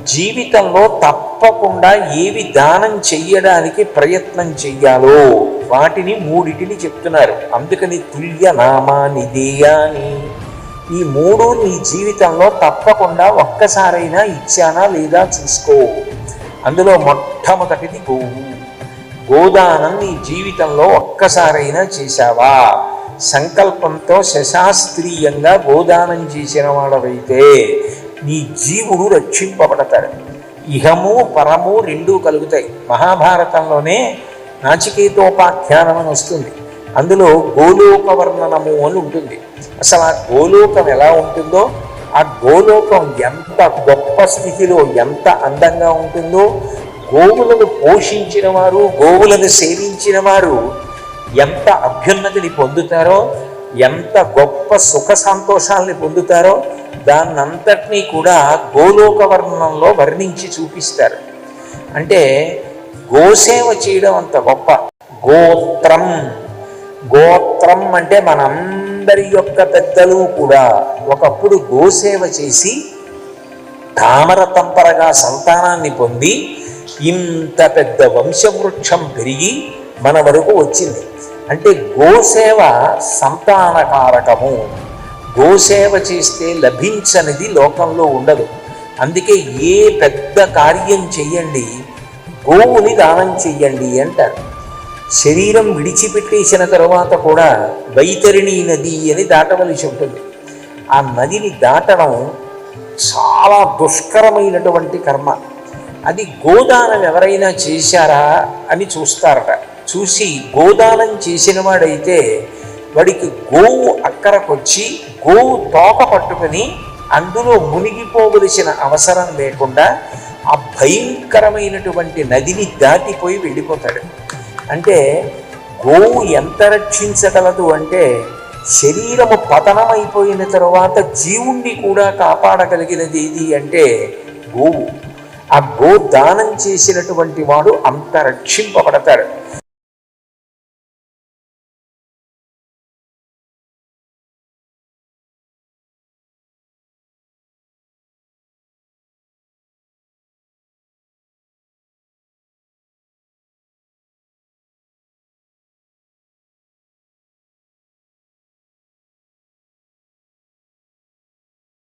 జీవితంలో తప్పకుండా ఏవి దానం చెయ్యడానికి ప్రయత్నం చెయ్యాలో వాటిని మూడిటిని చెప్తున్నారు. అందుకని తుల్య నామా నిదేయాని, ఈ మూడు నీ జీవితంలో తప్పకుండా ఒక్కసారైనా ఇచ్చానా లేదా చూసుకో. అందులో మొట్టమొదటిది గోవు. గోదానం నీ జీవితంలో ఒక్కసారైనా చేశావా? సంకల్పంతో శశాస్త్రీయంగా గోదానం చేసిన వాడవైతే నీ జీవుడు రక్షింపబడతాడు. ఇహము పరము రెండూ కలుగుతాయి. మహాభారతంలోనే నాచికేతోపాఖ్యానం అని వస్తుంది. అందులో గోలోక వర్ణనము అని ఉంటుంది. అసలు ఆ గోలోకం ఎలా ఉంటుందో, ఆ గోలోకం ఎంత గొప్ప స్థితిలో ఎంత అందంగా ఉంటుందో, గోవులను పోషించిన వారు గోవులను సేవించిన వారు ఎంత అభ్యున్నతిని పొందుతారో, ఎంత గొప్ప సుఖ సంతోషాలని పొందుతారో దాన్నంతటినీ కూడా గోలోక వర్ణనంలో వర్ణించి చూపిస్తారు. అంటే గోసేవ చేయడం అంత గొప్ప. గోత్రం, గోత్రం అంటే మనందరి యొక్క పెద్దలు కూడా ఒకప్పుడు గోసేవ చేసి తామర తంపరగా సంతానాన్ని పొంది ఇంత పెద్ద వంశవృక్షం పెరిగి మన వరకు వచ్చింది. అంటే గోసేవ సంతానకారకము. గోసేవ చేస్తే లభించనిది లోకంలో ఉండదు. అందుకే ఏ పెద్ద కార్యం చెయ్యండి, గోవుని దానం చెయ్యండి అంటారు. శరీరం విడిచిపెట్టేసిన తరువాత కూడా వైతరిణి నది అని దాటవలసి ఉంటుంది. ఆ నదిని దాటడం చాలా దుష్కరమైనటువంటి కర్మ. అది గోదానం ఎవరైనా చేశారా అని చూస్తారట. చూసి గోదానం చేసిన వాడైతే వాడికి గోవు అక్కరకొచ్చి గోవు తోక పట్టుకుని అందులో మునిగిపోవలసిన అవసరం లేకుండా ఆ భయంకరమైనటువంటి నదిని దాటిపోయి వెళ్ళిపోతాడు. అంటే గోవు ఎంత రక్షించగలదు అంటే, శరీరము పతనమైపోయిన తరువాత జీవుణ్ణి కూడా కాపాడగలిగినది ఏది అంటే గోవు. ఆ గోదానం చేసినటువంటి వాడు అంత రక్షింపబడతాడు.